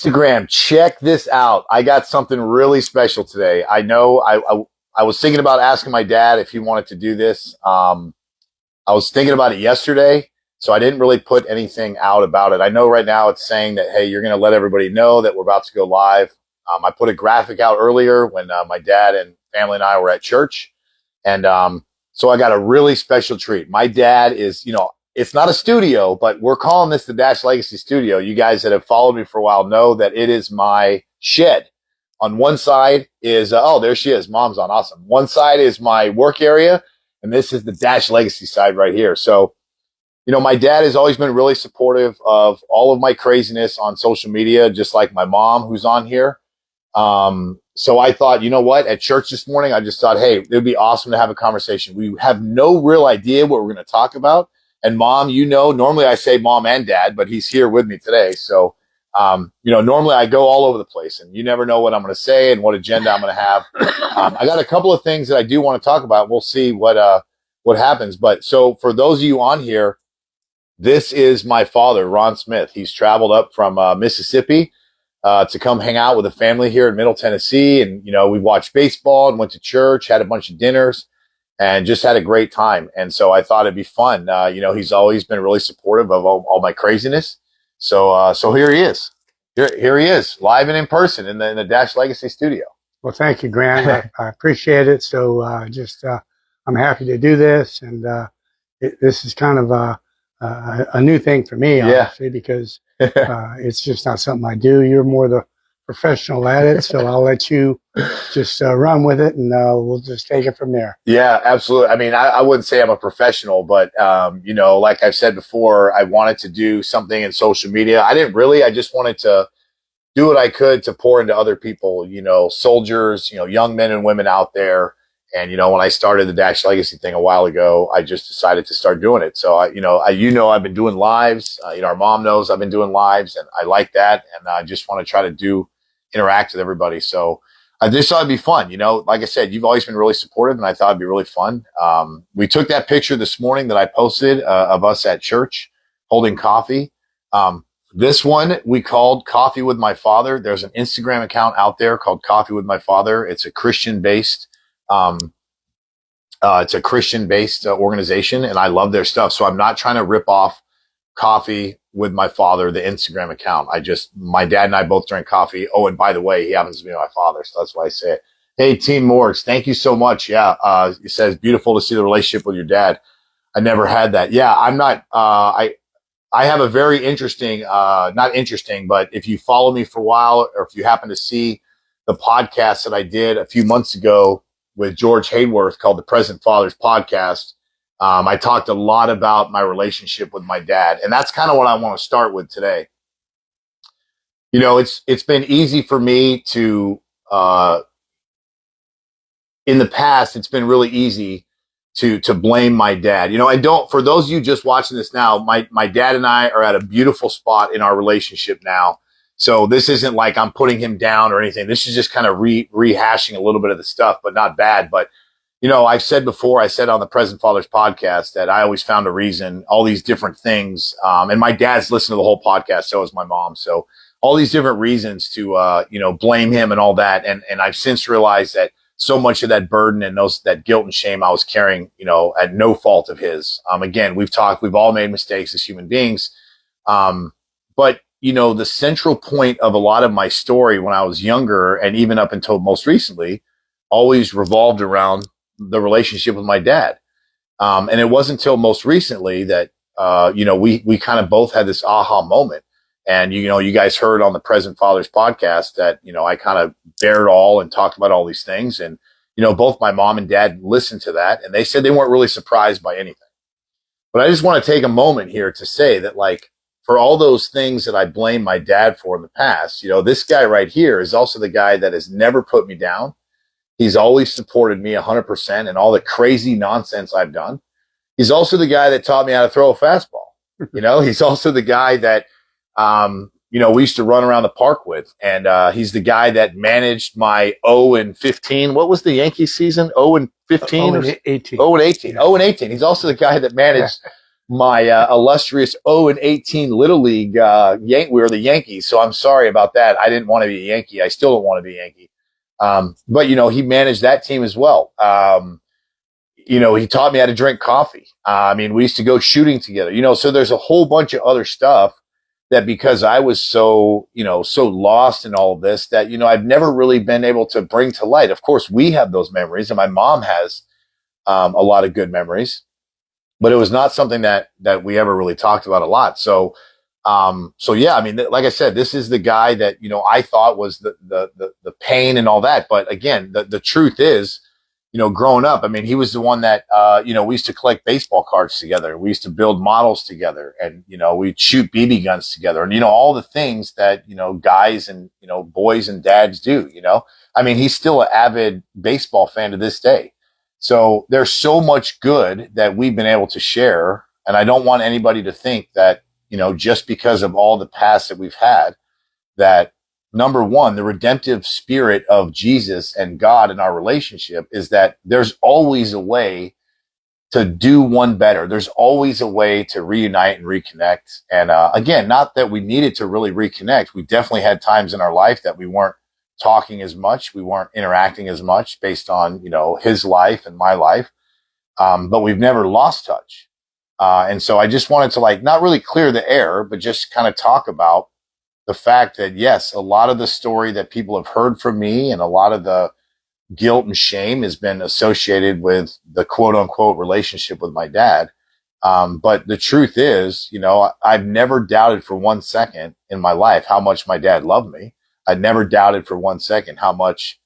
Instagram, check this out. I got something really special today. I know I was thinking about asking my dad if he wanted to do this. I was thinking about it yesterday, so I didn't really put anything out about it. I know right now it's saying that, hey, you're going to let everybody know that we're about to go live. I put a graphic out earlier when my dad and family and I were at church. And so I got a really special treat. My dad is, it's not a studio, but we're calling this the Dash Legacy Studio. You guys that have followed me for a while know that it is my shed. On one side is, there she is. Mom's on. Awesome. One side is my work area, and this is the Dash Legacy side right here. So, my dad has always been really supportive of all of my craziness on social media, just like my mom who's on here. So I thought, you know what, at church this morning, I just thought, hey, it would be awesome to have a conversation. We have no real idea what we're going to talk about. And Mom, normally I say Mom and Dad, but he's here with me today. So, normally I go all over the place, and you never know what I'm going to say and what agenda I'm going to have. I got a couple of things that I do want to talk about. We'll see what happens. But so for those of you on here, this is my father, Ron Smith. He's traveled up from Mississippi to come hang out with a family here in Middle Tennessee. And, we watched baseball and went to church, had a bunch of dinners, and just had a great time. And so I thought it'd be fun. He's always been really supportive of all my craziness. So here he is. Here he is, live and in person in the Dash Legacy Studio. Well, thank you, Grant. I appreciate it. So I'm happy to do this. And this is kind of a new thing for me, honestly, because it's just not something I do. You're more the professional at it, so I'll let you just run with it, and we'll just take it from there. Yeah, absolutely. I mean, I wouldn't say I'm a professional, but, like I've said before, I wanted to do something in social media. I just wanted to do what I could to pour into other people, soldiers, young men and women out there. And, when I started the Dash Legacy thing a while ago, I just decided to start doing it. So, I've been doing lives. Our mom knows I've been doing lives, and I like that. And I just want to try to interact with everybody. So I just thought it'd be fun. Like I said, you've always been really supportive, and I thought it'd be really fun. We took that picture this morning that I posted of us at church holding coffee. This one we called Coffee with My Father. There's an Instagram account out there called Coffee with My Father. It's a Christian-based organization, and I love their stuff. So I'm not trying to rip off Coffee with My Father, the Instagram account. My dad and I both drink coffee. Oh, and by the way, he happens to be my father, so that's why I say it. Hey, Team Morgs, thank you so much. Yeah, it says beautiful to see the relationship with your dad. I never had that. Yeah, I'm not. I have a very interesting, not interesting, but if you follow me for a while, or if you happen to see the podcast that I did a few months ago with George Hayworth called the Present Fathers Podcast, I talked a lot about my relationship with my dad, and that's kind of what I want to start with today. It's been easy for me to, in the past, it's been really easy to blame my dad. And for those of you just watching this now, my dad and I are at a beautiful spot in our relationship now. So this isn't like I'm putting him down or anything. This is just kind of rehashing a little bit of the stuff, but not bad. But, I've said before, I said on the Present Fathers Podcast that I always found a reason, all these different things. And my dad's listened to the whole podcast. So is my mom. So all these different reasons to, blame him and all that. And I've since realized that so much of that burden and that guilt and shame I was carrying, at no fault of his. Again, we've all made mistakes as human beings. But the central point of a lot of my story when I was younger, and even up until most recently, always revolved around the relationship with my dad. And it wasn't until most recently that, we kind of both had this aha moment. And, you guys heard on the Present Fathers Podcast that, I kind of bared all and talked about all these things. And, both my mom and dad listened to that, and they said they weren't really surprised by anything. But I just want to take a moment here to say that, for all those things that I blame my dad for in the past, this guy right here is also the guy that has never put me down. He's always supported me 100% in all the crazy nonsense I've done. He's also the guy that taught me how to throw a fastball. He's also the guy that, we used to run around the park with. And he's the guy that managed my 0-15. What was the Yankees season? 0-15? 0-18. 0-18. 0-18. He's also the guy that managed my illustrious 0-18 Little League we were the Yankees. So I'm sorry about that. I didn't want to be a Yankee. I still don't want to be a Yankee. But he managed that team as well. He taught me how to drink coffee. We used to go shooting together, so there's a whole bunch of other stuff that because I was so lost in all of this that, I've never really been able to bring to light. Of course, we have those memories and my mom has, a lot of good memories, but it was not something that we ever really talked about a lot. So yeah, like I said, this is the guy that, I thought was the pain and all that. But again, the truth is, growing up, he was the one that, we used to collect baseball cards together. We used to build models together and, we'd shoot BB guns together and, all the things that, guys and, boys and dads do, he's still an avid baseball fan to this day. So there's so much good that we've been able to share. And I don't want anybody to think that, just because of all the past that we've had, that number one, the redemptive spirit of Jesus and God in our relationship is that there's always a way to do one better. There's always a way to reunite and reconnect. And again, not that we needed to really reconnect. We definitely had times in our life that we weren't talking as much. We weren't interacting as much based on, his life and my life. But we've never lost touch. And so I just wanted to not really clear the air, but just kind of talk about the fact that, yes, a lot of the story that people have heard from me and a lot of the guilt and shame has been associated with the quote unquote relationship with my dad. But the truth is, I've never doubted for 1 second in my life how much my dad loved me. I never doubted for 1 second how much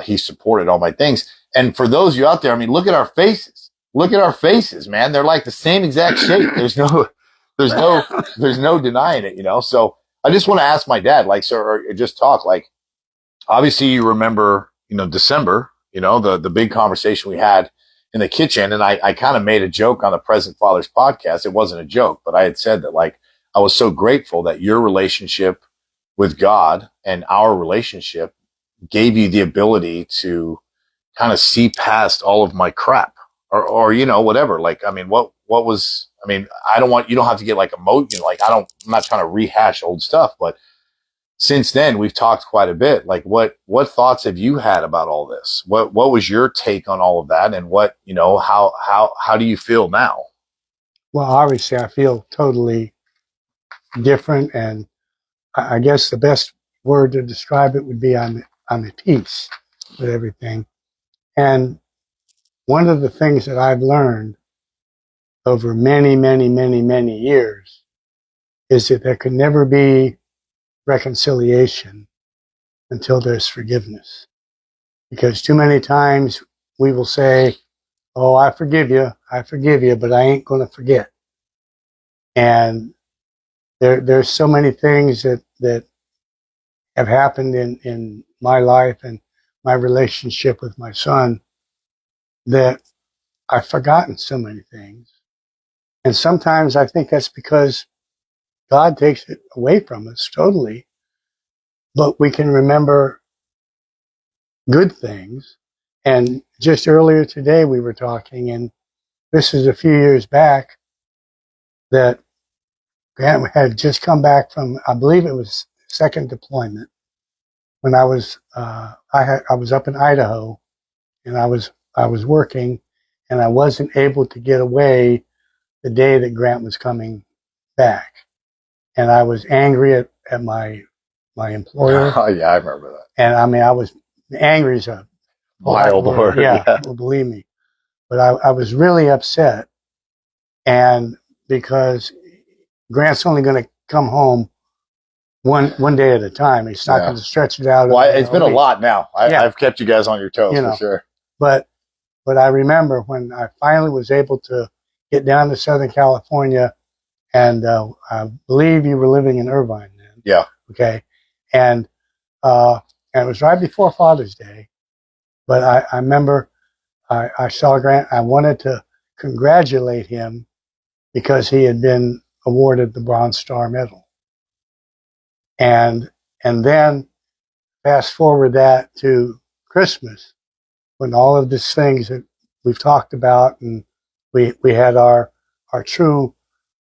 he supported all my things. And for those of you out there, look at our faces. Look at our faces, man. They're like the same exact shape. There's no denying it, So I just want to ask my dad, or just talk, obviously you remember, December, the big conversation we had in the kitchen. And I kind of made a joke on the Present Fathers podcast. It wasn't a joke, but I had said that I was so grateful that your relationship with God and our relationship gave you the ability to kind of see past all of my crap or whatever. What was, I don't want, you don't have to get emotional. I'm not trying to rehash old stuff, but since then we've talked quite a bit. What thoughts have you had about all this? What was your take on all of that? And what, how do you feel now? Well, obviously I feel totally different. And I guess the best word to describe it would be I'm at peace with everything. And one of the things that I've learned over many, many, many, many years is that there can never be reconciliation until there's forgiveness. Because too many times we will say, oh, I forgive you, but I ain't going to forget. And there's so many things that have happened in my life and my relationship with my son that I've forgotten so many things. And sometimes I think that's because God takes it away from us totally. But we can remember good things. And just earlier today we were talking, and this is a few years back, that Grant had just come back from, I believe it was second deployment, when I was I was up in Idaho, and I was working, and I wasn't able to get away the day that Grant was coming back, and I was angry at my employer. Oh yeah, I remember that. And I was angry as a wild word. Yeah, well, believe me. But I was really upset, and because Grant's only going to come home one day at a time. He's not going to stretch it out. Well, it's been a lot now. I've kept you guys on your toes for sure. But I remember when I finally was able to get down to Southern California, and I believe you were living in Irvine then. Yeah. Okay. And it was right before Father's Day. But I remember I saw Grant. I wanted to congratulate him because he had been awarded the Bronze Star Medal. And then fast forward that to Christmas, when all of these things that we've talked about, and we had our our true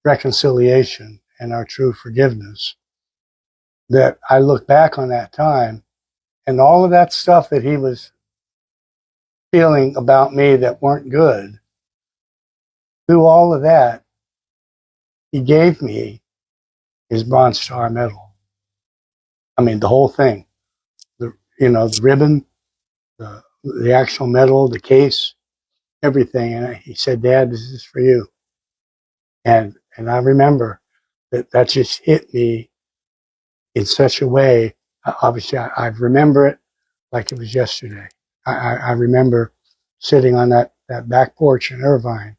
reconciliation and our true forgiveness, that I look back on that time and all of that stuff that he was feeling about me that weren't good, through all of that, he gave me his Bronze Star Medal. I mean, the whole thing, the ribbon, the actual medal, the case, everything. And he said, "Dad, this is for you." And I remember that just hit me in such a way. Obviously, I remember it like it was yesterday. I remember sitting on that back porch in Irvine,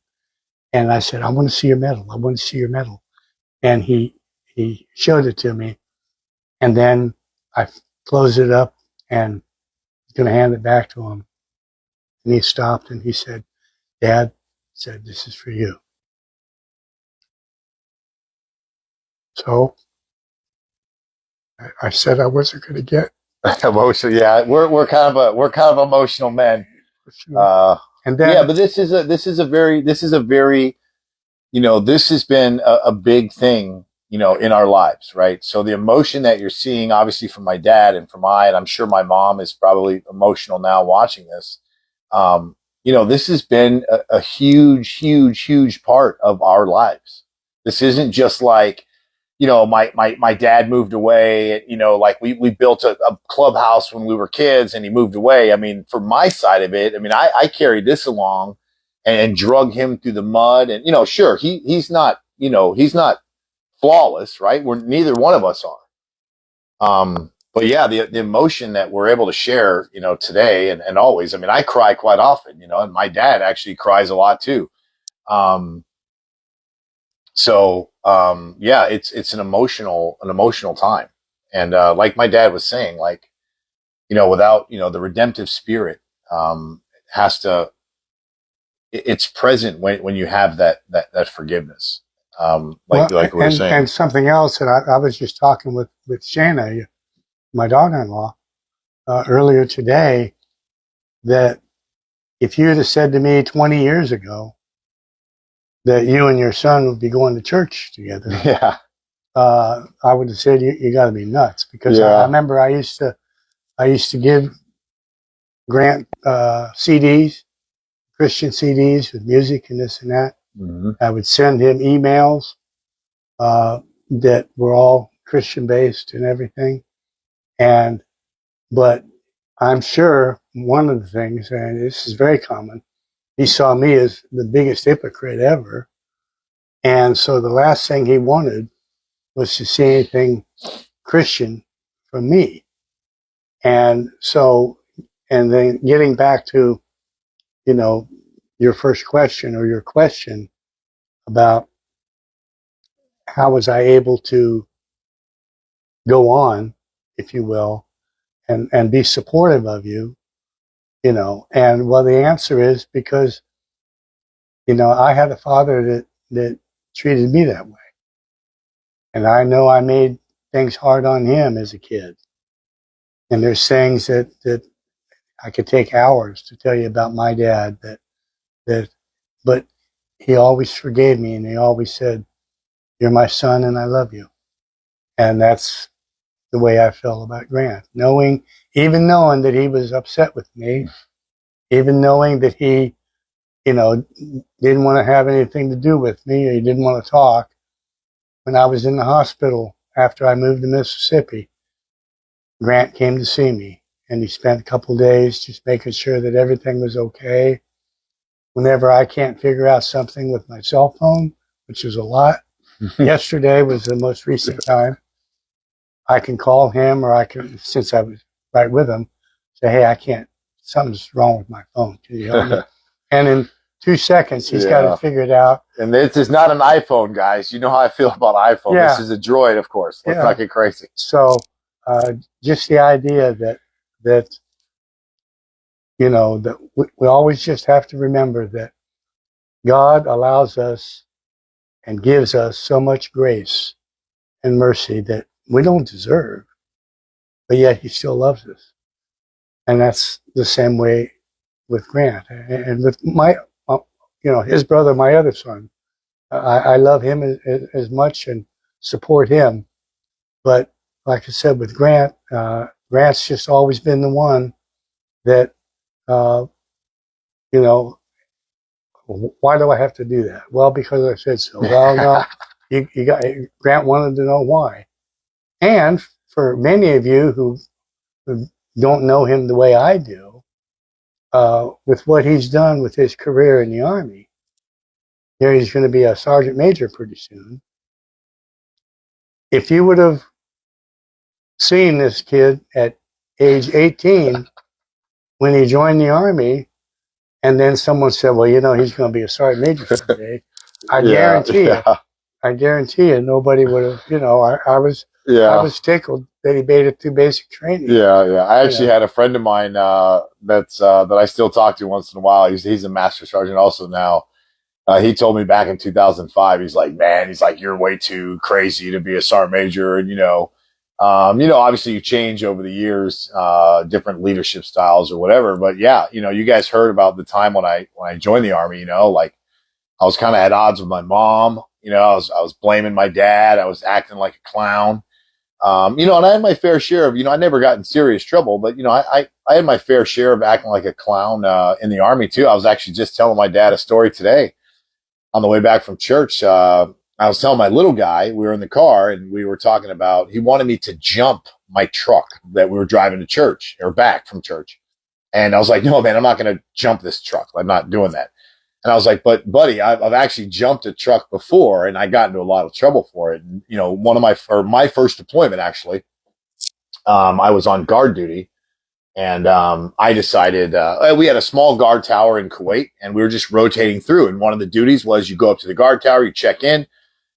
and I said, "I want to see your medal. I want to see your medal." And he showed it to me, and then I closed it up and was going to hand it back to him. And he stopped and he said, "Dad," said, "this is for you." So I said I wasn't going to get emotional. Yeah, we're kind of emotional men. And then, yeah, but this is a very, this has been a big thing, in our lives, right? So the emotion that you're seeing, obviously from my dad and from and I'm sure my mom is probably emotional now watching this. This has been a huge, huge, huge part of our lives. This isn't just like, my dad moved away, like we built a clubhouse when we were kids and he moved away. I mean, for my side of it, I mean, I carried this along and drug him through the mud and, sure, he's not flawless, right? Neither one of us are. But yeah, the emotion that we're able to share, today and always, I mean, I cry quite often, and my dad actually cries a lot too. Yeah, it's an emotional time. And, like my dad was saying, like, without, the redemptive spirit, it's present when you have that forgiveness. Like we were saying. And something else that I was just talking with Shanna, my daughter-in-law, earlier today, that if you had said to me 20 years ago that you and your son would be going to church together, yeah, I would have said you got to be nuts, because I remember I used to give Grant CDs, Christian CDs with music and this and that. Mm-hmm. I would send him emails that were all Christian based and everything. But I'm sure one of the things, and this is very common, he saw me as the biggest hypocrite ever. And so the last thing he wanted was to see anything Christian from me. And so, and then getting back to, your first question, or your question about how was I able to go on, if you will, and be supportive of you, and well, the answer is because, I had a father that treated me that way. And I know I made things hard on him as a kid. And there's things that I could take hours to tell you about my dad but he always forgave me, and he always said, "You're my son and I love you." And that's the way I felt about Grant. Even knowing that he was upset with me, even knowing that he, didn't want to have anything to do with me, or he didn't want to talk. When I was in the hospital after I moved to Mississippi, Grant came to see me, and he spent a couple of days just making sure that everything was okay. Whenever I can't figure out something with my cell phone, which is a lot, yesterday was the most recent time, I can call him, or I can, since I was right with him, say, "Hey, I can't, something's wrong with my phone. Can you help me?" And in 2 seconds, he's got it figured out. And this is not an iPhone, guys. You know how I feel about iPhone. Yeah. This is a Droid, of course. Let's not get crazy. So just the idea that that we always just have to remember that God allows us and gives us so much grace and mercy that we don't deserve, but yet he still loves us. And that's the same way with Grant and with my, his brother, my other son. I love him as much and support him. But like I said, with Grant, Grant's just always been the one that, uh, you know, why do I have to do that? Well, because I said so. Well, no, you got Grant wanted to know why. And for many of you who don't know him the way I do, with what he's done with his career in the Army, here he's going to be a sergeant major pretty soon. If you would have seen this kid at age 18 when he joined the Army, and then someone said, well, you know, he's going to be a sergeant major someday, I guarantee you, nobody would have, you know, I was tickled that he made it through basic training. Yeah. I actually had a friend of mine that I still talk to once in a while. He's a master sergeant also now. He told me back in 2005, he's like, man, you're way too crazy to be a sergeant major. And, obviously you change over the years, different leadership styles or whatever. But yeah, you guys heard about the time when I joined the Army, like I was kind of at odds with my mom. I was blaming my dad. I was acting like a clown. And I had my fair share of, I never got in serious trouble, but, I had my fair share of acting like a clown, in the Army too. I was actually just telling my dad a story today on the way back from church. I was telling my little guy, we were in the car and we were talking about, he wanted me to jump my truck that we were driving to church or back from church. And I was like, no, man, I'm not going to jump this truck. I'm not doing that. And I was like, but buddy, I've actually jumped a truck before and I got into a lot of trouble for it. And, my first deployment, actually, I was on guard duty and, I decided, we had a small guard tower in Kuwait and we were just rotating through. And one of the duties was you go up to the guard tower, you check in,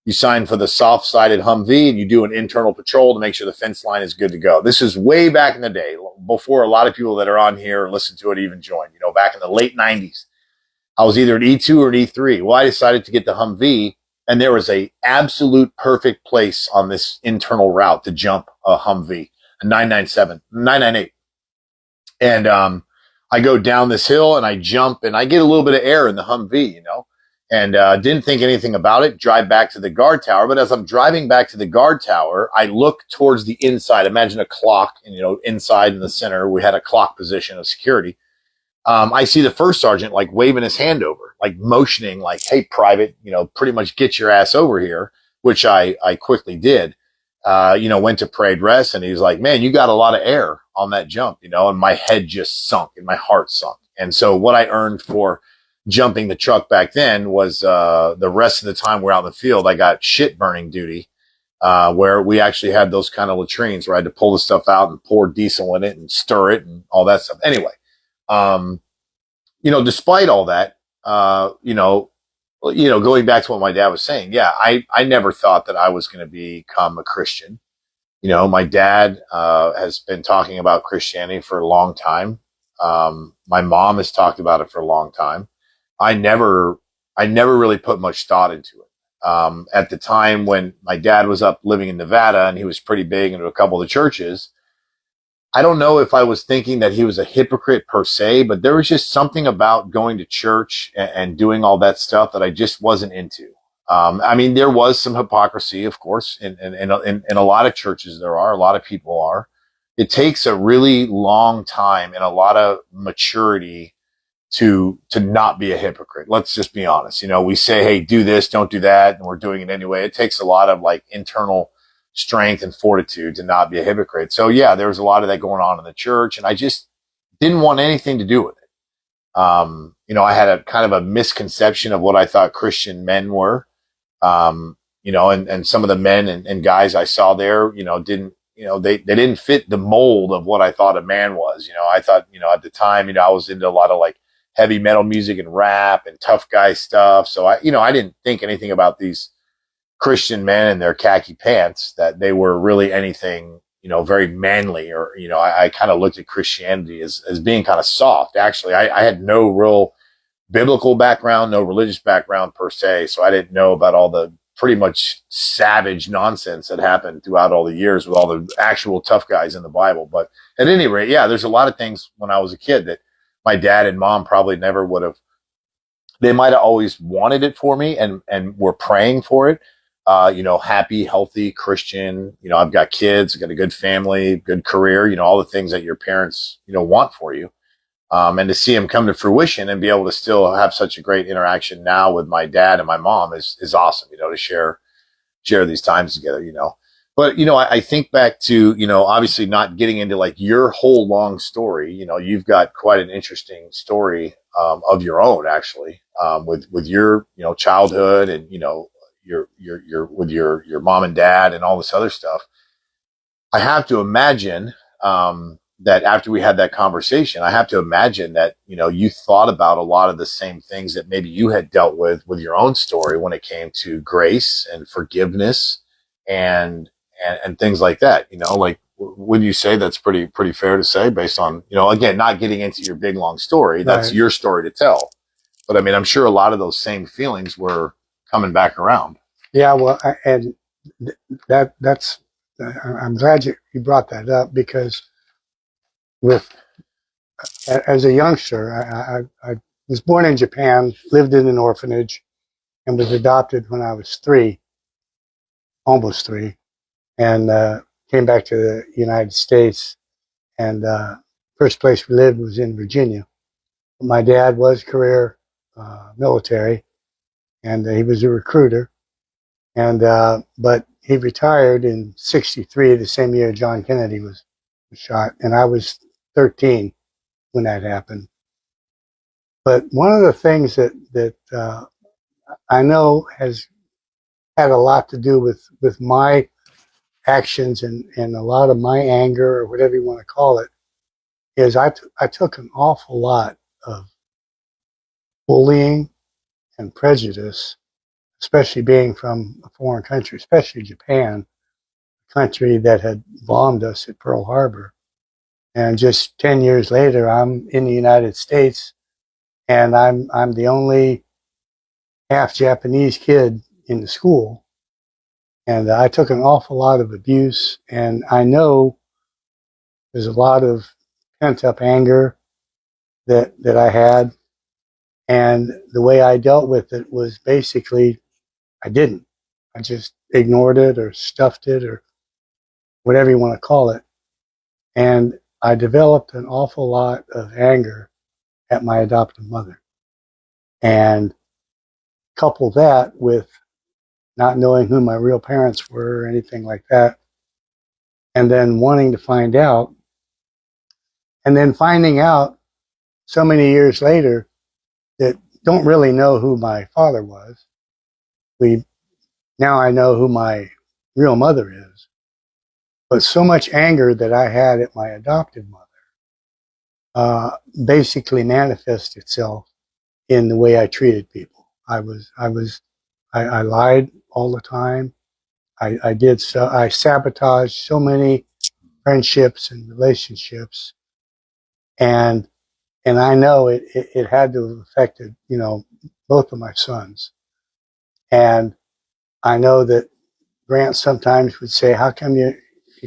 you sign for the soft sided Humvee and you do an internal patrol to make sure the fence line is good to go. This is way back in the day before a lot of people that are on here and listen to it even joined, back in the late 90s. I was either an E2 or an E3. Well, I decided to get the Humvee, and there was a absolute perfect place on this internal route to jump a Humvee, a 998. And I go down this hill, and I jump, and I get a little bit of air in the Humvee, and didn't think anything about it, drive back to the guard tower. But as I'm driving back to the guard tower, I look towards the inside. Imagine a clock, and, inside in the center, we had a clock position of security. I see the first sergeant like waving his hand over, like motioning, like, hey, private, pretty much get your ass over here, which I quickly did, went to parade rest. And he's like, man, you got a lot of air on that jump, and my head just sunk and my heart sunk. And so what I earned for jumping the truck back then was, the rest of the time we're out in the field, I got shit burning duty, where we actually had those kind of latrines where I had to pull the stuff out and pour diesel in it and stir it and all that stuff. Anyway. Despite all that, going back to what my dad was saying, yeah, I never thought that I was going to become a Christian. My dad, has been talking about Christianity for a long time. My mom has talked about it for a long time. I never really put much thought into it. At the time when my dad was up living in Nevada and he was pretty big into a couple of the churches, I don't know if I was thinking that he was a hypocrite per se, but there was just something about going to church and doing all that stuff that I just wasn't into. There was some hypocrisy, of course, in a lot of churches. A lot of people are. It takes a really long time and a lot of maturity to not be a hypocrite. Let's just be honest. We say, hey, do this, don't do that, and we're doing it anyway. It takes a lot of like internal strength and fortitude to not be a hypocrite. So yeah, there was a lot of that going on in the church and I just didn't want anything to do with it. I had a kind of a misconception of what I thought Christian men were. And some of the men and guys I saw there, didn't, they didn't fit the mold of what I thought a man was. I thought, at the time, I was into a lot of like heavy metal music and rap and tough guy stuff. So I didn't think anything about these Christian men in their khaki pants, that they were really anything, very manly, or, I kind of looked at Christianity as being kind of soft. Actually, I had no real biblical background, no religious background per se. So I didn't know about all the pretty much savage nonsense that happened throughout all the years with all the actual tough guys in the Bible. But at any rate, yeah, there's a lot of things when I was a kid that my dad and mom probably never would have they might have always wanted it for me and were praying for it. Happy, healthy Christian, I've got kids, I've got a good family, good career, all the things that your parents, want for you. And to see them come to fruition and be able to still have such a great interaction now with my dad and my mom is awesome, to share these times together. But, I think back to, obviously not getting into like your whole long story. You've got quite an interesting story of your own, actually, with your, childhood and, your with your mom and dad and all this other stuff. I have to imagine that after we had that conversation, I have to imagine that, you thought about a lot of the same things that maybe you had dealt with your own story when it came to grace and forgiveness and things like that. Like, would you say that's pretty fair to say based on, again, not getting into your big long story, that's Right. your story to tell. But I mean, I'm sure a lot of those same feelings were coming back around. Yeah, well, and that's I'm glad you brought that up, because with as a youngster, I was born in Japan, lived in an orphanage, and was adopted when I was 3, almost 3, and came back to the United States. And first place we lived was in Virginia. My dad was career military, and he was a recruiter. And but he retired in '63, the same year John Kennedy was shot, and I was 13 when that happened. But one of the things that I know has had a lot to do with my actions and a lot of my anger, or whatever you want to call it, is I took an awful lot of bullying and prejudice, especially being from a foreign country, especially Japan, a country that had bombed us at Pearl Harbor. And just 10 years later, I'm in the United States, and I'm the only half Japanese kid in the school. And I took an awful lot of abuse, and I know there's a lot of pent up anger that I had. And the way I dealt with it was basically I didn't. I just ignored it or stuffed it or whatever you want to call it. And I developed an awful lot of anger at my adoptive mother. And couple that with not knowing who my real parents were or anything like that, and then wanting to find out, and then finding out so many years later that don't really know who my father was. Now I know who my real mother is, but so much anger that I had at my adopted mother basically manifested itself in the way I treated people. I lied all the time. I sabotaged so many friendships and relationships, and I know it had to have affected, both of my sons. And I know that Grant sometimes would say, "How come you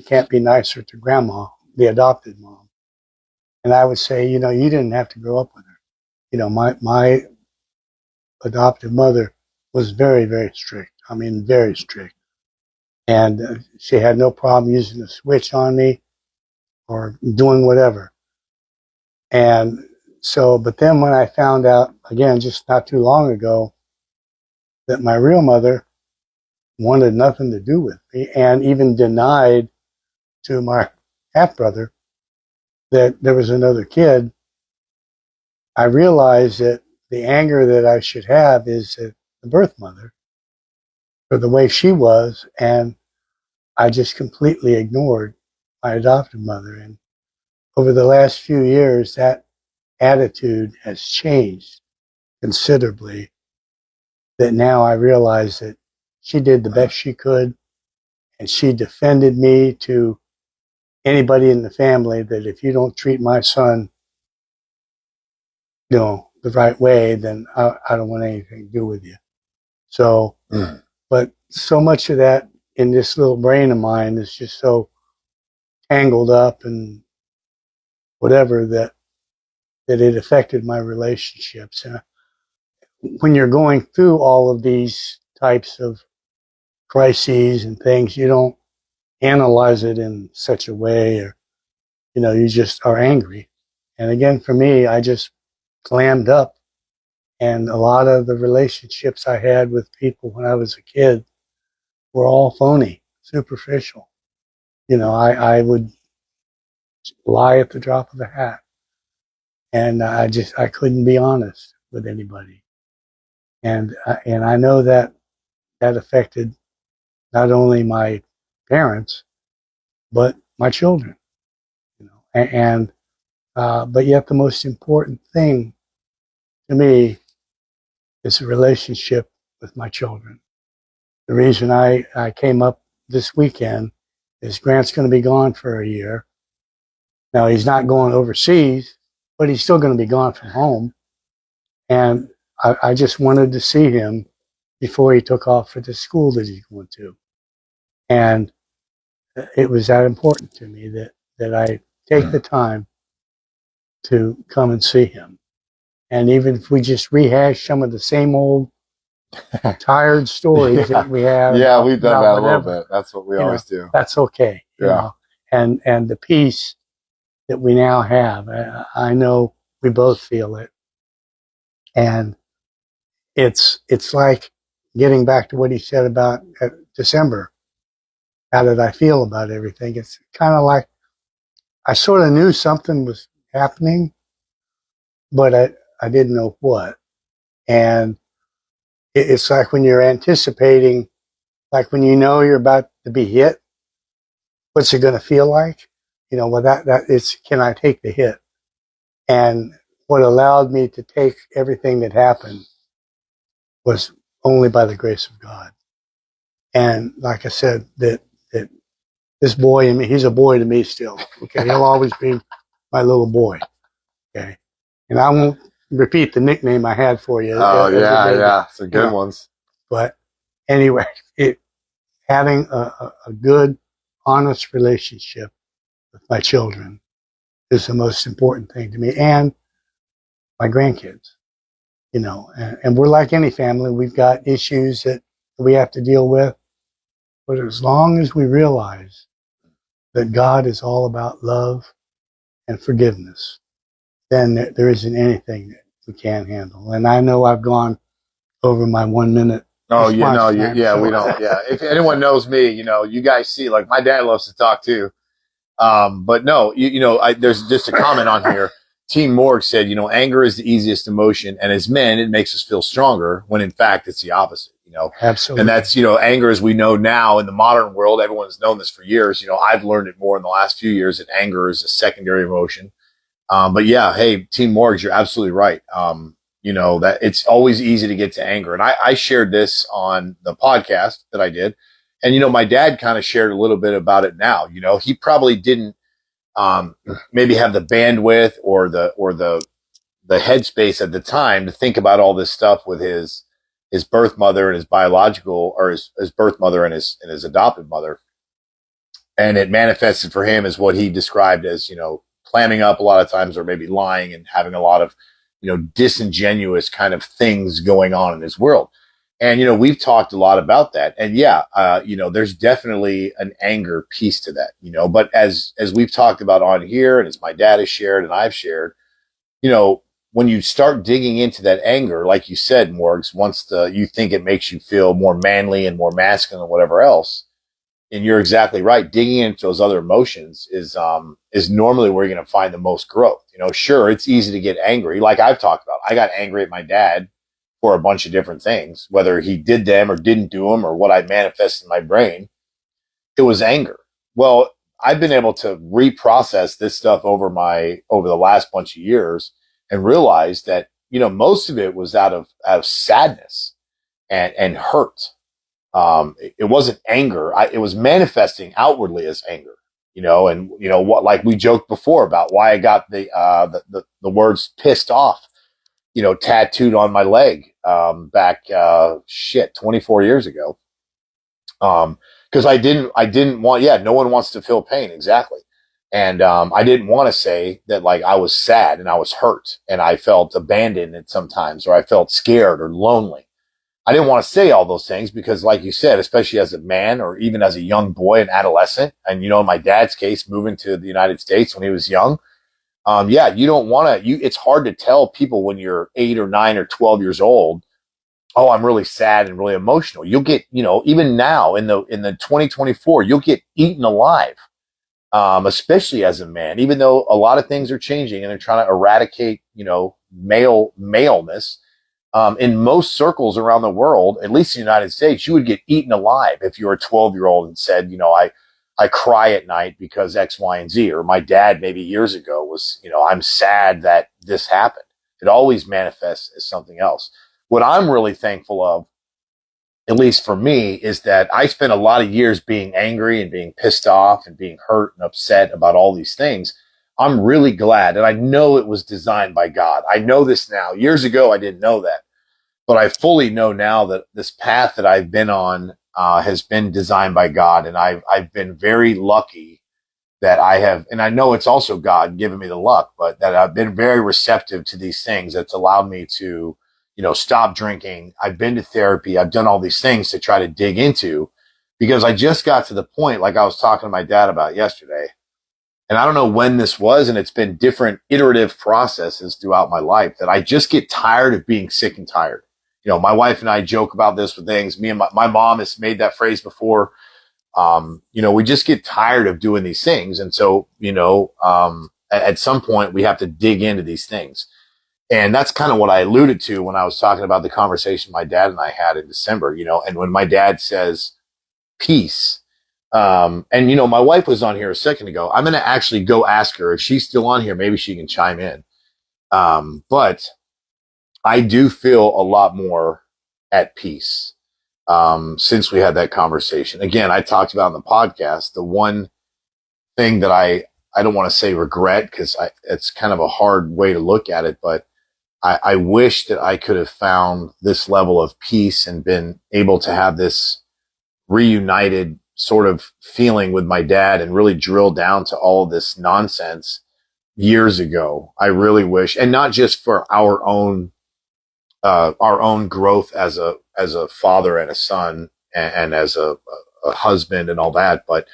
can't be nicer to Grandma, the adopted mom?" And I would say, "You didn't have to grow up with her. My adoptive mother was very, very strict. I mean, very strict. And she had no problem using a switch on me or doing whatever." And so, but then when I found out, again, just not too long ago, that my real mother wanted nothing to do with me and even denied to my half brother that there was another kid, I realized that the anger that I should have is at the birth mother for the way she was. And I just completely ignored my adoptive mother. And over the last few years, that attitude has changed considerably. That now I realize that she did the best she could, and she defended me to anybody in the family that if you don't treat my son, the right way, then I don't want anything to do with you. So, but so much of that in this little brain of mine is just so tangled up and whatever that it affected my relationships. And when you're going through all of these types of crises and things, you don't analyze it in such a way, or, you just are angry. And again, for me, I just clammed up. And a lot of the relationships I had with people when I was a kid were all phony, superficial. I would lie at the drop of a hat. And I couldn't be honest with anybody. And I know that affected not only my parents, but my children, but yet the most important thing to me is a relationship with my children. The reason I came up this weekend is Grant's going to be gone for a year. Now, he's not going overseas, but he's still going to be gone from home. And I just wanted to see him before he took off for the school that he's going to. And it was that important to me that I take the time to come and see him. And even if we just rehash some of the same old tired stories that we have. Yeah, we've done that a little bit. That's what we always do. That's okay. Yeah. And the peace that we now have, I know we both feel it. And it's like getting back to what he said about December. How did I feel about everything? It's kind of like I sort of knew something was happening, but I didn't know what. And it's like when you're anticipating, like when you know you're about to be hit, what's it going to feel like? Well, that is, can I take the hit? And what allowed me to take everything that happened was only by the grace of God. And like I said, that this boy in me, he's a boy to me still. Okay. He'll always be my little boy. Okay. And I won't repeat the nickname I had for you. Oh, yeah. Some good ones. But anyway, having a good, honest relationship with my children is the most important thing to me, and my grandkids, and we're like any family. We've got issues that we have to deal with, but as long as we realize that God is all about love and forgiveness, then there isn't anything that we can't handle. And I know I've gone over my 1 minute. Oh, we don't. Yeah. If anyone knows me, you guys see, like, my dad loves to talk too. But no, there's just a comment on here. Team Morg said, anger is the easiest emotion, and as men, it makes us feel stronger, when in fact it's the opposite, Absolutely. And that's, anger, as we know now in the modern world, everyone's known this for years. I've learned it more in the last few years that anger is a secondary emotion. But yeah, hey, Team Morgs, you're absolutely right. That it's always easy to get to anger. And I shared this on the podcast that I did. And, my dad kind of shared a little bit about it now. He probably didn't, maybe have the bandwidth or the headspace at the time to think about all this stuff with his birth mother and his biological, or his birth mother and his adopted mother. And it manifested for him as what he described as, clamming up a lot of times, or maybe lying and having a lot of, disingenuous kind of things going on in his world. And, we've talked a lot about that. And yeah, there's definitely an anger piece to that, but as we've talked about on here, and as my dad has shared and I've shared, when you start digging into that anger, like you said, Morgs, once you think it makes you feel more manly and more masculine and whatever else, and you're exactly right, digging into those other emotions is normally where you're going to find the most growth. Sure, it's easy to get angry. Like I've talked about, I got angry at my dad for a bunch of different things, whether he did them or didn't do them, or what I manifested in my brain. It was anger. Well, I've been able to reprocess this stuff over the last bunch of years, and realize that, most of it was out of sadness and hurt. It wasn't anger. It was manifesting outwardly as anger, and what, like we joked before about why I got the words pissed off, tattooed on my leg, back, 24 years ago. Cause I didn't want, no one wants to feel pain. Exactly. And I didn't want to say that like I was sad and I was hurt and I felt abandoned at sometimes, or I felt scared or lonely. I didn't want to say all those things because, like you said, especially as a man or even as a young boy, an adolescent, and in my dad's case, moving to the United States when he was young, yeah, you don't want to. It's hard to tell people when you're 8 or 9 or 12 years old. Oh, I'm really sad and really emotional. You'll get, even now in the 2024, you'll get eaten alive, especially as a man. Even though a lot of things are changing and they're trying to eradicate, maleness. In most circles around the world, at least in the United States, you would get eaten alive if you were a 12-year-old and said, I cry at night because X, Y, and Z. Or my dad maybe years ago was, I'm sad that this happened. It always manifests as something else. What I'm really thankful of, at least for me, is that I spent a lot of years being angry and being pissed off and being hurt and upset about all these things. I'm really glad, and I know it was designed by God. I know this now. Years ago, I didn't know that, but I fully know now that this path that I've been on has been designed by God, and I've been very lucky that I have, and I know it's also God giving me the luck, but that I've been very receptive to these things. That's allowed me to, stop drinking. I've been to therapy. I've done all these things to try to dig into, because I just got to the point, like I was talking to my dad about yesterday, and I don't know when this was, and it's been different iterative processes throughout my life, that I just get tired of being sick and tired. My wife and I joke about this with things. Me and my mom has made that phrase before. We just get tired of doing these things. And so, at some point we have to dig into these things. And that's kind of what I alluded to when I was talking about the conversation my dad and I had in December, and when my dad says peace, and my wife was on here a second ago. I'm going to actually go ask her if she's still on here. Maybe she can chime in. But I do feel a lot more at peace since we had that conversation. Again, I talked about in the podcast, the one thing that I don't want to say regret, because it's kind of a hard way to look at it, but I wish that I could have found this level of peace and been able to have this reunited sort of feeling with my dad and really drill down to all of this nonsense years ago. I really wish, and not just for our own growth as a father and a son and as a husband and all that. But,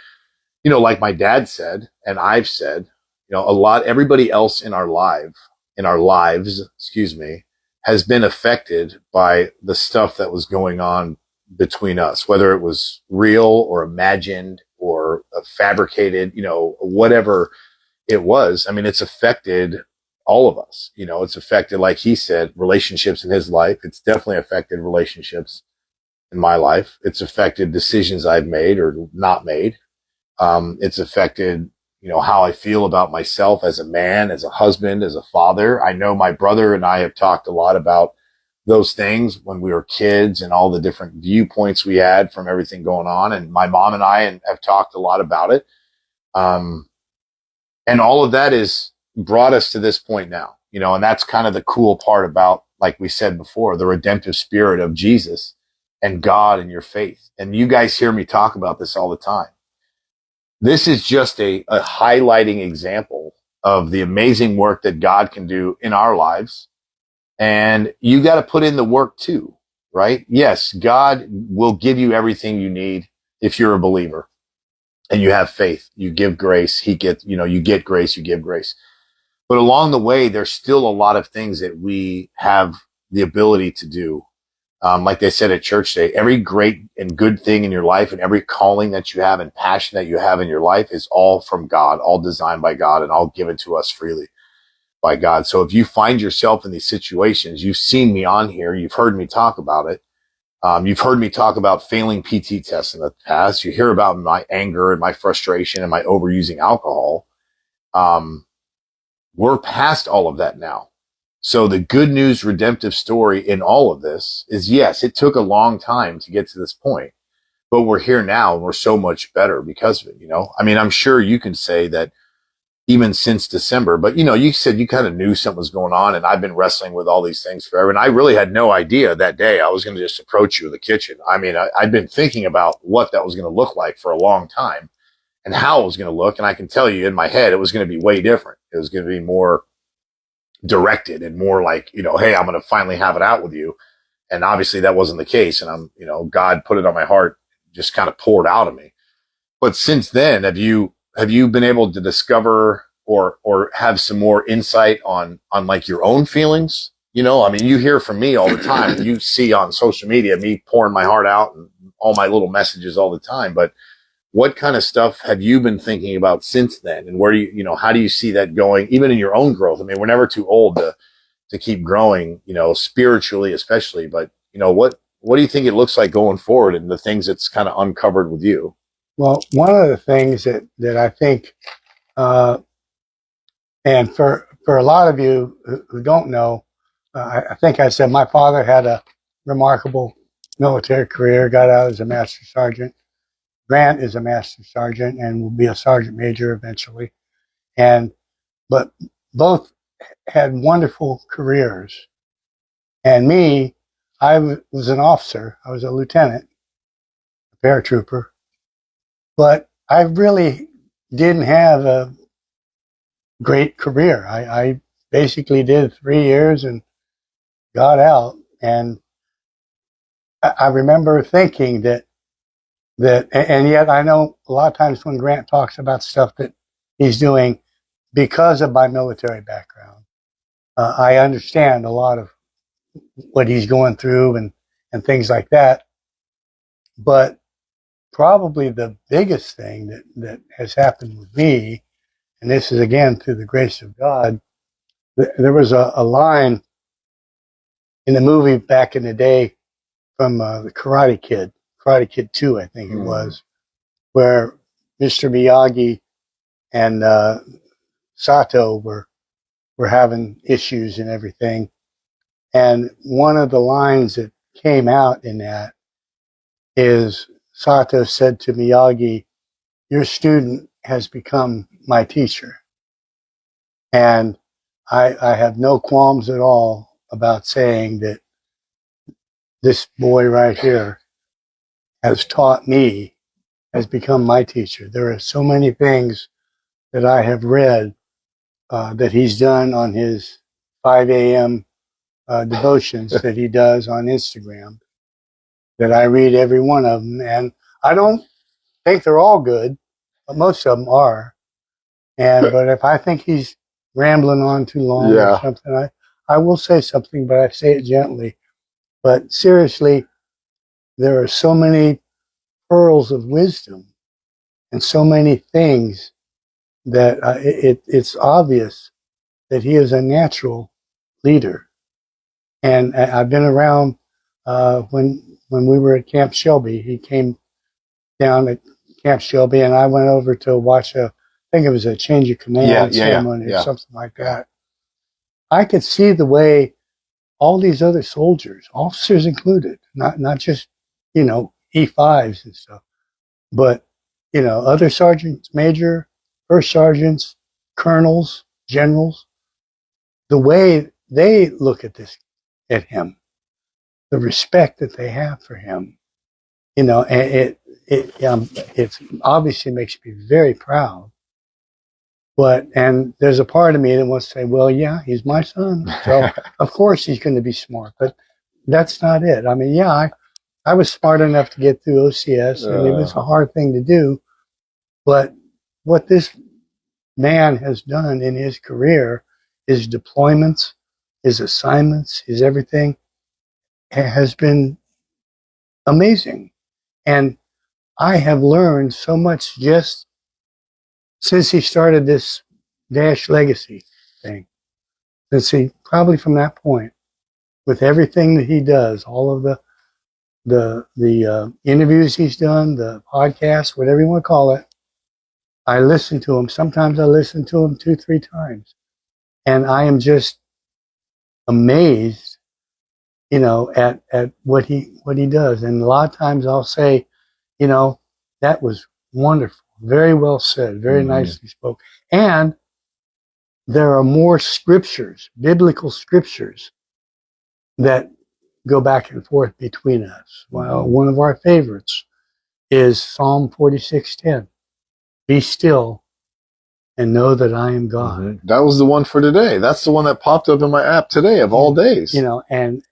like my dad said, and I've said, everybody else in our lives, has been affected by the stuff that was going on between us, whether it was real or imagined or fabricated, whatever it was. I mean, it's affected all of us. It's affected, like he said, relationships in his life. It's definitely affected relationships in my life. It's affected decisions I've made or not made. It's affected, how I feel about myself as a man, as a husband, as a father. I know my brother and I have talked a lot about those things when we were kids and all the different viewpoints we had from everything going on. And my mom and I have talked a lot about it. And all of that is brought us to this point now, and that's kind of the cool part about, like we said before, the redemptive spirit of Jesus and God and your faith. And you guys hear me talk about this all the time. This is just a highlighting example of the amazing work that God can do in our lives. And you got to put in the work too, right? Yes, God will give you everything you need if you're a believer and you have faith. You give grace. You get grace, you give grace. But along the way, there's still a lot of things that we have the ability to do. Like they said at church today, every great and good thing in your life and every calling that you have and passion that you have in your life is all from God, all designed by God, and all given to us freely by God. So if you find yourself in these situations, you've seen me on here, you've heard me talk about it. You've heard me talk about failing PT tests in the past. You hear about my anger and my frustration and my overusing alcohol. We're past all of that now. So the good news redemptive story in all of this is, yes, it took a long time to get to this point, but we're here now and we're so much better because of it. I mean, I'm sure you can say that even since December, but you said you kind of knew something was going on, and I've been wrestling with all these things forever. And I really had no idea that day I was going to just approach you in the kitchen. I mean, I'd been thinking about what that was going to look like for a long time. and how it was going to look. And I can tell you in my head, it was going to be way different. It was going to be more directed and more like, hey, I'm going to finally have it out with you. And obviously that wasn't the case. And God put it on my heart, just kind of poured out of me. But since then, have you been able to discover or have some more insight on like your own feelings? You hear from me all the time. You see on social media me pouring my heart out and all my little messages all the time. But what kind of stuff have you been thinking about since then? And where do how do you see that going, even in your own growth? I mean, we're never too old to keep growing, spiritually, especially. But, what do you think it looks like going forward and the things that's kind of uncovered with you? Well, one of the things that I think, and for a lot of you who don't know, I think I said my father had a remarkable military career, got out as a master sergeant. Grant is a master sergeant and will be a sergeant major eventually. But both had wonderful careers. And me, I was an officer. I was a lieutenant, a paratrooper. But I really didn't have a great career. I basically did 3 years and got out. And I remember thinking that, and yet I know a lot of times when Grant talks about stuff that he's doing because of my military background, I understand a lot of what he's going through and things like that. But probably the biggest thing that has happened with me, and this is again through the grace of God, there was a line in the movie back in the day from the Karate Kid 2, I think it was, where Mr. Miyagi and Sato were having issues and everything. And one of the lines that came out in that is Sato said to Miyagi, "Your student has become my teacher." And I have no qualms at all about saying that this boy right here has taught me, has become my teacher. There are so many things that I have read that he's done on his 5 a.m. Devotions that he does on Instagram, that I read every one of them. And I don't think they're all good, but most of them are. But if I think he's rambling on too long or something, I will say something, but I say it gently. But seriously, there are so many pearls of wisdom and so many things that it's obvious that he is a natural leader. And I've been around when we were at Camp Shelby. He came down at Camp Shelby, and I went over to watch I think it was a change of command ceremony or something like that. I could see the way all these other soldiers, officers included, not just, E5s and stuff, but, other sergeants, major, first sergeants, colonels, generals, the way they look at him, the respect that they have for him, and it obviously makes me very proud. And there's a part of me that wants to say, well, yeah, he's my son, so of course he's going to be smart. But that's not it. I mean, yeah, I was smart enough to get through OCS, and it was a hard thing to do. But what this man has done in his career, his deployments, his assignments, his everything, has been amazing. And I have learned so much just since he started this Dash Legacy thing. Probably from that point, with everything that he does, all of the interviews he's done, the podcasts, whatever you want to call it, I listen to him. Sometimes I listen to him 2-3 times, and I am just amazed, at what he does. And a lot of times I'll say, that was wonderful, very well said, very nicely spoke. And there are more scriptures, biblical scriptures, that go back and forth between us. Well, one of our favorites is Psalm 46:10. be still and know that I am God. Mm-hmm. That was the one for today. That's the one that popped up in my app today of all days. You know, and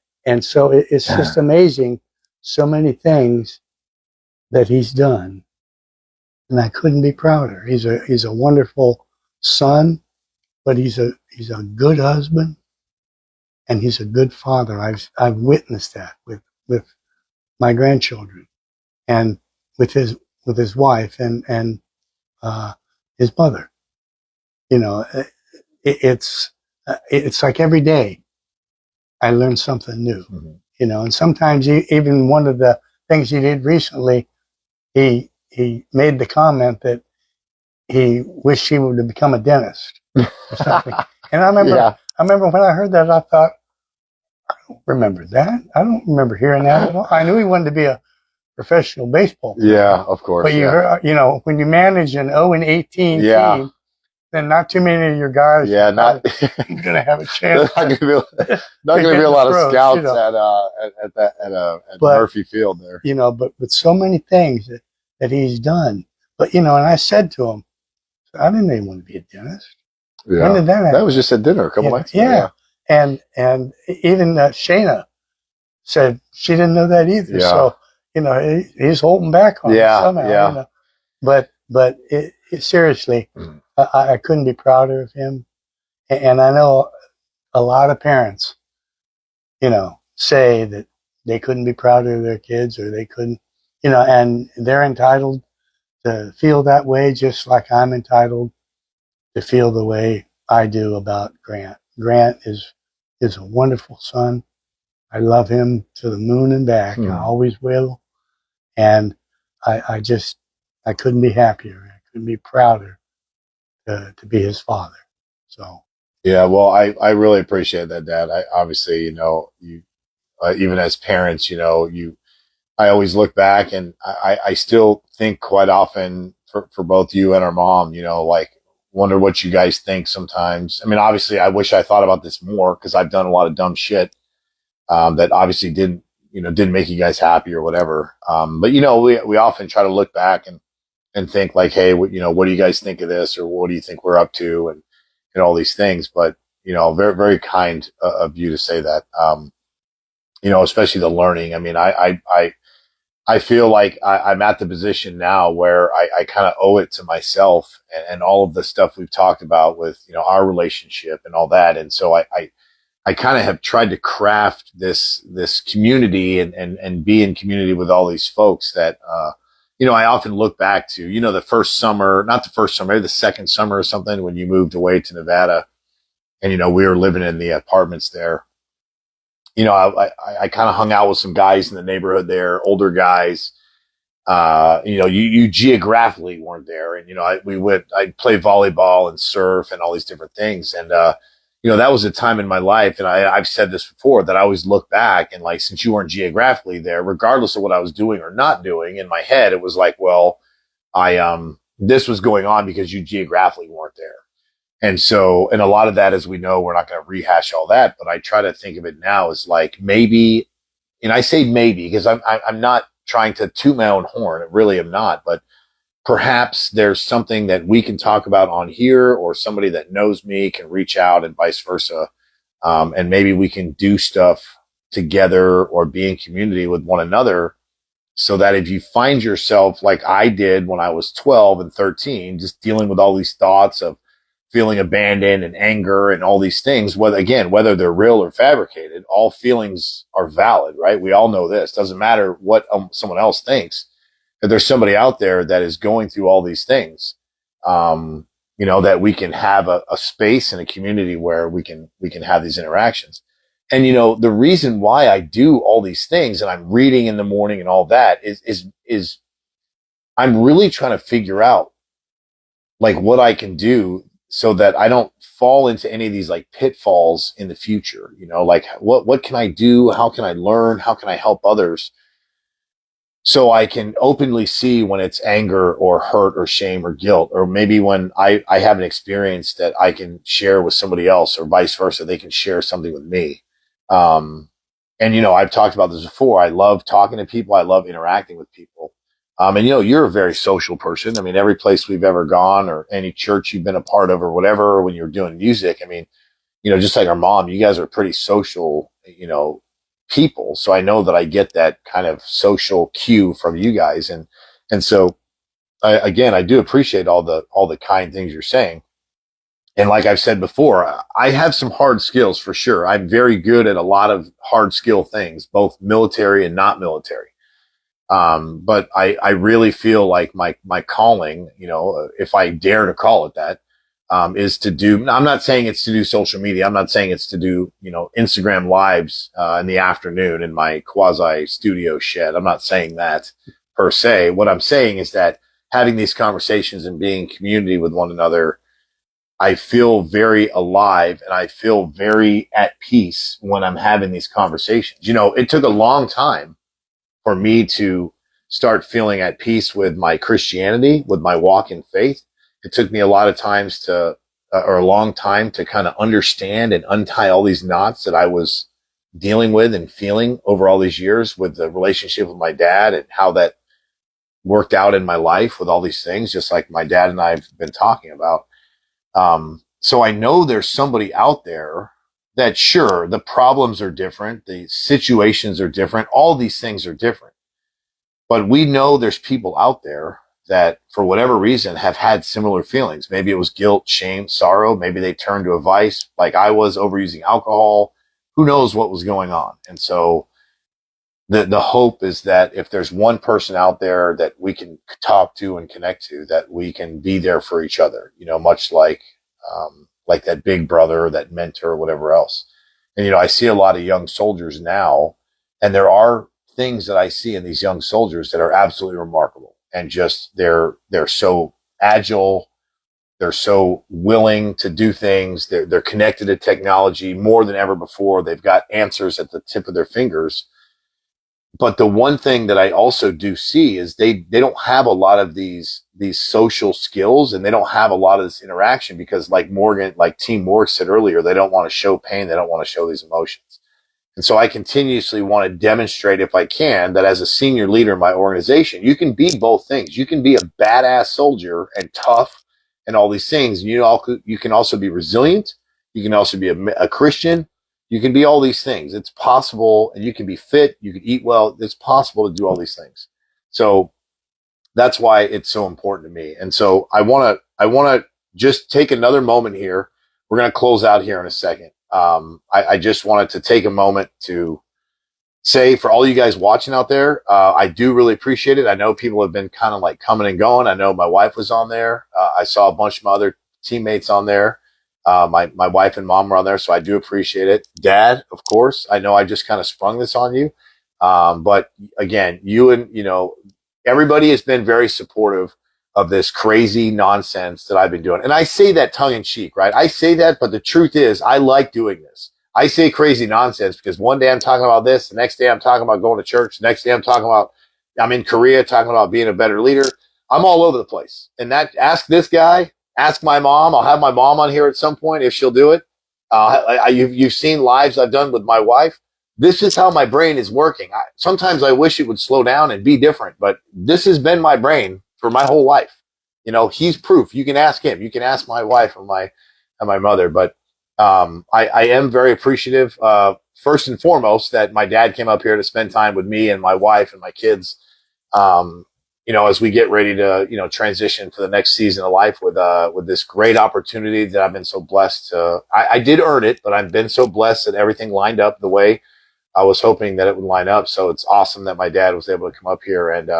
so it's just amazing. So many things that he's done, and I couldn't be prouder. He's a wonderful son, but he's a good husband, and he's a good father. I've witnessed that with my grandchildren, and with his wife and his mother. You know, it's like every day I learn something new. Mm-hmm. You know, and sometimes even one of the things he did recently, he made the comment that he wished he would have become a dentist or something. And I remember when I heard that, I thought, I don't remember that. I don't remember hearing that at all. I knew he wanted to be a professional baseball player. Yeah, of course. But you heard, you know, when you manage an 0-18 team, then not too many of your guys are going to have a chance. Not going to be a lot of scouts, you know, at Murphy Field there. You know, but with so many things that he's done. But, you know, and I said to him, I didn't even want to be a dentist. Yeah. When did that happen? That was just at dinner a couple nights ago. Yeah. And even Shayna said she didn't know that either. Yeah. So, you know, he's holding back on it somehow. Yeah. You know? But seriously, I couldn't be prouder of him. And I know a lot of parents, you know, say that they couldn't be prouder of their kids or they couldn't, you know, and they're entitled to feel that way just like I'm entitled to feel the way I do about Grant. Grant is a wonderful son. I love him to the moon and back. I always will. And I couldn't be happier. I couldn't be prouder to be his father. So. Yeah, well, I really appreciate that, Dad. I obviously, you know, you even as parents, you know, I always look back and I still think quite often for both you and our mom, you know, like wonder what you guys think sometimes. I mean, obviously, I wish I thought about this more because I've done a lot of dumb shit that obviously didn't make you guys happy or whatever. But you know, we often try to look back and think like, hey, you know, what do you guys think of this, or what do you think we're up to, and all these things. But you know, very very kind of you to say that. You know, especially the learning. I mean, I feel like I'm at the position now where I kind of owe it to myself and all of the stuff we've talked about with, you know, our relationship and all that. And so I kind of have tried to craft this community and be in community with all these folks that, you know, I often look back to, you know, the first summer, not the first summer, maybe the second summer or something when you moved away to Nevada and, you know, we were living in the apartments there. You know, I kind of hung out with some guys in the neighborhood there, older guys. You know, you geographically weren't there. And, you know, I'd play volleyball and surf and all these different things. And, you know, that was a time in my life. And I've said this before that I always look back and like, since you weren't geographically there, regardless of what I was doing or not doing in my head, it was like, well, this was going on because you geographically weren't there. And so, and a lot of that, as we know, we're not going to rehash all that, but I try to think of it now as like maybe, and I say maybe because I'm not trying to toot my own horn. I really am not, but perhaps there's something that we can talk about on here, or somebody that knows me can reach out and vice versa. And maybe we can do stuff together or be in community with one another so that if you find yourself like I did when I was 12 and 13, just dealing with all these thoughts of feeling abandoned and anger and all these things, whether they're real or fabricated, all feelings are valid, right? We all know this. Doesn't matter what someone else thinks. That there's somebody out there that is going through all these things, you know, that we can have a space and a community where we can have these interactions. And, you know, the reason why I do all these things and I'm reading in the morning and all that is I'm really trying to figure out like what I can do so that I don't fall into any of these like pitfalls in the future, you know, like what can I do? How can I learn? How can I help others? So I can openly see when it's anger or hurt or shame or guilt, or maybe when I have an experience that I can share with somebody else, or vice versa. They can share something with me. And, you know, I've talked about this before. I love talking to people. I love interacting with people. And, you're a very social person. I mean, every place we've ever gone or any church you've been a part of or whatever, when you're doing music, I mean, just like our mom, you guys are pretty social, people. So I know that I get that kind of social cue from you guys. And so I do appreciate all the kind things you're saying. And like I've said before, I have some hard skills for sure. I'm very good at a lot of hard skill things, both military and not military. But I really feel like my calling, if I dare to call it that, is to do, I'm not saying it's to do social media. I'm not saying it's to do, Instagram lives, in the afternoon in my quasi studio shed. I'm not saying that per se. What I'm saying is that having these conversations and being in community with one another, I feel very alive and I feel very at peace when I'm having these conversations. It took a long time for me to start feeling at peace with my Christianity, with my walk in faith. It took me a lot of times or a long time to kind of understand and untie all these knots that I was dealing with and feeling over all these years with the relationship with my dad and how that worked out in my life with all these things, just like my dad and I have been talking about. So I know there's somebody out there that, sure, the problems are different. The situations are different. All these things are different. But we know there's people out there that, for whatever reason, have had similar feelings. Maybe it was guilt, shame, sorrow. Maybe they turned to a vice like I was, overusing alcohol. Who knows what was going on? And so the hope is that if there's one person out there that we can talk to and connect to, that we can be there for each other, much like that big brother, that mentor, whatever else. And, I see a lot of young soldiers now, and there are things that I see in these young soldiers that are absolutely remarkable. And just, they're so agile. They're so willing to do things. They're connected to technology more than ever before. They've got answers at the tip of their fingers. But the one thing that I also do see is they don't have a lot of these social skills, and they don't have a lot of this interaction because, like Team Morg said earlier, they don't want to show pain. They don't want to show these emotions. And so I continuously want to demonstrate, if I can, that as a senior leader in my organization, you can be both things. You can be a badass soldier and tough and all these things. You can also be resilient. You can also be a Christian. You can be all these things. It's possible, and you can be fit. You can eat well. It's possible to do all these things. So that's why it's so important to me. And so I want to just take another moment here. We're going to close out here in a second. I just wanted to take a moment to say, for all you guys watching out there, I do really appreciate it. I know people have been kind of like coming and going. I know my wife was on there. I saw a bunch of my other teammates on there. My wife and mom were on there, so I do appreciate it. Dad, of course, I know I just kind of sprung this on you. But again, everybody has been very supportive of this crazy nonsense that I've been doing. And I say that tongue in cheek, right? I say that, but the truth is I like doing this. I say crazy nonsense because one day I'm talking about this. The next day I'm talking about going to church. The next day I'm in Korea talking about being a better leader. I'm all over the place. And ask this guy, ask my mom. I'll have my mom on here at some point if she'll do it. You've seen lives I've done with my wife. This is how my brain is working. Sometimes I wish it would slow down and be different, but this has been my brain for my whole life. He's proof. You can ask him. You can ask my wife and my mother. But I am very appreciative, first and foremost, that my dad came up here to spend time with me and my wife and my kids. As we get ready to, transition for the next season of life with this great opportunity that I've been so blessed to. I did earn it, but I've been so blessed that everything lined up the way I was hoping that it would line up. So it's awesome that my dad was able to come up here and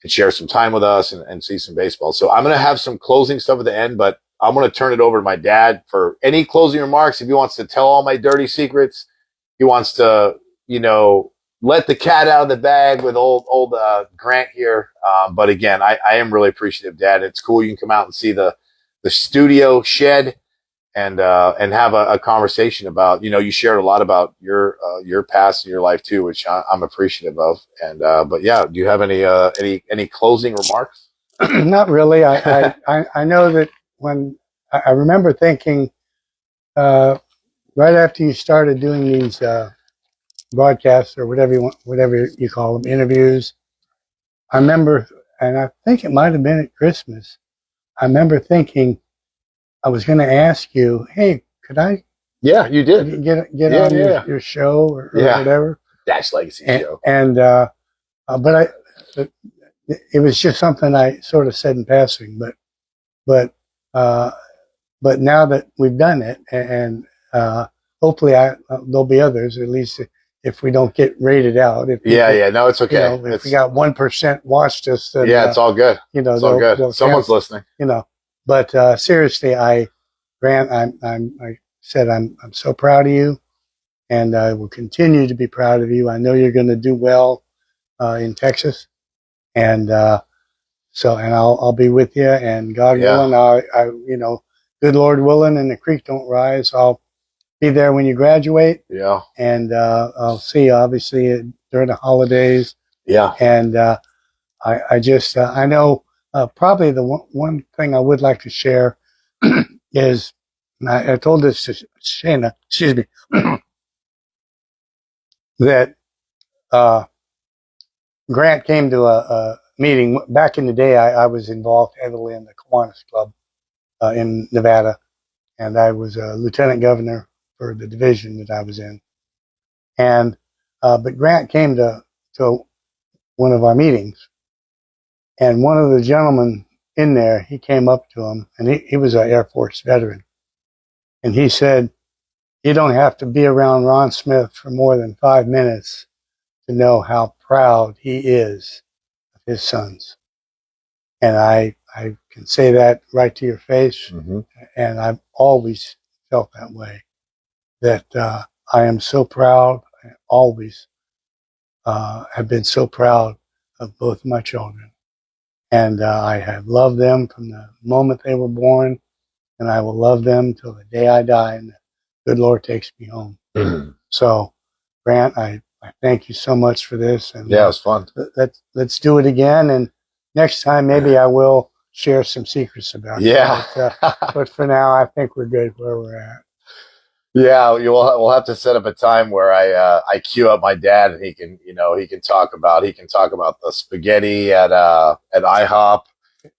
share some time with us and see some baseball. So I'm going to have some closing stuff at the end, but I'm going to turn it over to my dad for any closing remarks. If he wants to tell all my dirty secrets, he wants to, let the cat out of the bag with old Grant here. But again, I am really appreciative, Dad. It's cool. You can come out and see the studio shed and have a conversation about, you shared a lot about your past and your life too, which I'm appreciative of. And, but yeah, do you have any closing remarks? Not really. I know that when I remember thinking, right after you started doing these, broadcasts or whatever you call them, interviews, I remember, and I think it might have been at Christmas. I remember thinking I was going to ask you, hey, could I? Yeah, you did. Get on your show or whatever. Dash Legacy show. But it was just something I sort of said in passing. But now that we've done it, and hopefully there'll be others, at least if we don't get rated out. If people, no, it's okay. If we got 1% watched us, then, it's all good. It's all good. Someone's listening. But seriously, Grant, I said I'm so proud of you, and I will continue to be proud of you. I know you're going to do well in Texas, and I'll be with you. And God willing, good Lord willing, and the creek don't rise, I'll be there when you graduate. Yeah. And I'll see you obviously during the holidays. Yeah. And I know probably the one thing I would like to share is, and I told this to Shana, excuse me, that Grant came to a meeting. Back in the day, I was involved heavily in the Kiwanis Club in Nevada, and I was a lieutenant governor for the division that I was in. And but Grant came to one of our meetings, and one of the gentlemen in there, he came up to him, and he was an Air Force veteran, and he said, "You don't have to be around Ron Smith for more than 5 minutes to know how proud he is of his sons." And I can say that right to your face. Mm-hmm. And I've always felt that way, that I am so proud. I always have been so proud of both my children. And I have loved them from the moment they were born, and I will love them till the day I die and the good Lord takes me home. Mm-hmm. So, Grant, I thank you so much for this. And it was fun. Let's do it again. And next time, maybe I will share some secrets about it. But for now, I think we're good where we're at. Yeah, we'll have to set up a time where I queue up my dad, and he can talk about the spaghetti at IHOP.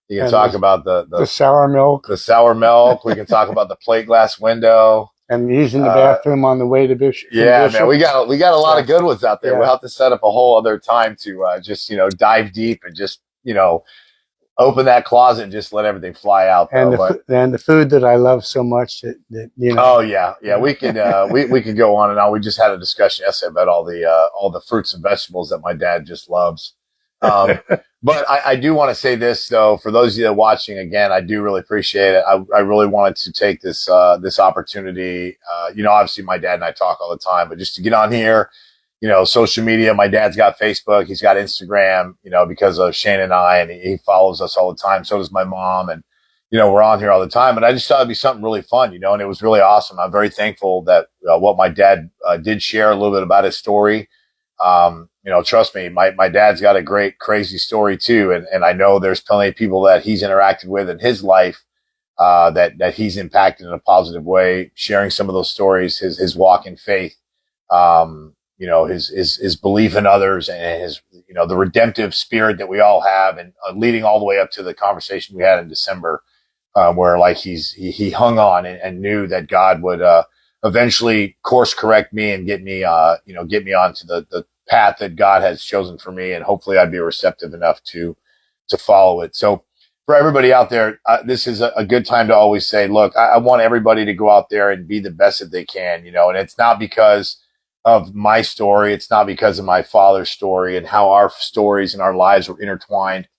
He can talk about the sour milk. The sour milk. We can talk about the plate glass window. And using the bathroom on the way to Bishop. Yeah, man, we got a lot of good ones out there. Yeah. We'll have to set up a whole other time to just dive deep and just open that closet and just let everything fly out. And the food that I love so much that Oh yeah, we could we could go on and on. We just had a discussion yesterday about all the fruits and vegetables that my dad just loves. But I do want to say this though, for those of you that are watching again, I do really appreciate it. I really wanted to take this opportunity. Obviously my dad and I talk all the time, but just to get on here, social media. My dad's got Facebook, he's got Instagram, because of Shane and I, and he follows us all the time. So does my mom, and we're on here all the time. And I just thought it'd be something really fun, and it was really awesome. I'm very thankful that what my dad did share a little bit about his story. Trust me, my dad's got a great, crazy story too. And I know there's plenty of people that he's interacted with in his life, that he's impacted in a positive way, sharing some of those stories, his walk in faith, his belief in others, and his, the redemptive spirit that we all have, and leading all the way up to the conversation we had in December, where like he hung on and knew that God would, eventually course correct me and get me onto the path that God has chosen for me. And hopefully I'd be receptive enough to follow it. So for everybody out there, this is a good time to always say, look, I want everybody to go out there and be the best that they can, and it's not because of my story. It's not because of my father's story and how our stories and our lives were intertwined,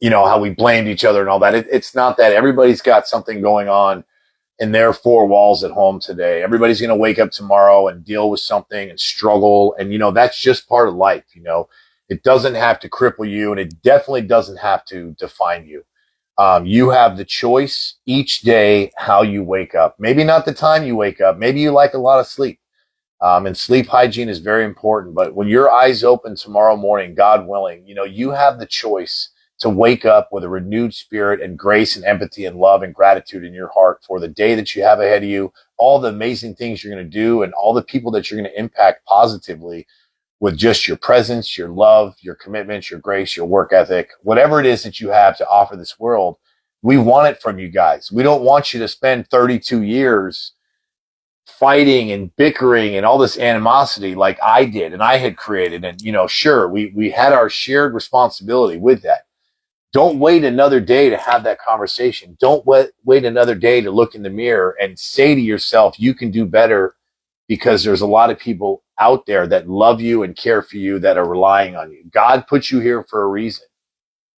how we blamed each other and all that. It's not that. Everybody's got something going on in their four walls at home today. Everybody's going to wake up tomorrow and deal with something and struggle. And, that's just part of life. It doesn't have to cripple you, and it definitely doesn't have to define you. You have the choice each day how you wake up. Maybe not the time you wake up. Maybe you like a lot of sleep. And sleep hygiene is very important. But when your eyes open tomorrow morning, God willing, you have the choice to wake up with a renewed spirit and grace and empathy and love and gratitude in your heart for the day that you have ahead of you, all the amazing things you're going to do, and all the people that you're going to impact positively with just your presence, your love, your commitment, your grace, your work ethic, whatever it is that you have to offer this world. We want it from you guys. We don't want you to spend 32 years fighting and bickering and all this animosity like I did and I had created. And, you know, sure, we had our shared responsibility with that. Don't wait another day to have that conversation. Don't wait another day to look in the mirror and say to yourself, you can do better, because there's a lot of people out there that love you and care for you, that are relying on you. God put you here for a reason.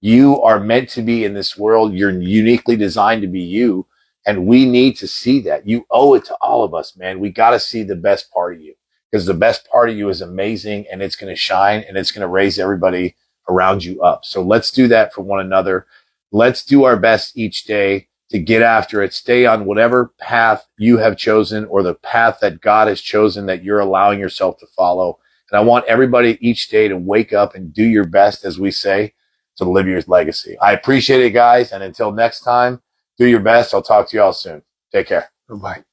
You are meant to be in this world. You're uniquely designed to be you. And we need to see that. You owe it to all of us, man. We got to see the best part of you, because the best part of you is amazing, and it's going to shine, and it's going to raise everybody around you up. So let's do that for one another. Let's do our best each day to get after it. Stay on whatever path you have chosen, or the path that God has chosen that you're allowing yourself to follow. And I want everybody each day to wake up and do your best, as we say, to live your legacy. I appreciate it, guys. And until next time, do your best. I'll talk to you all soon. Take care. Bye-bye.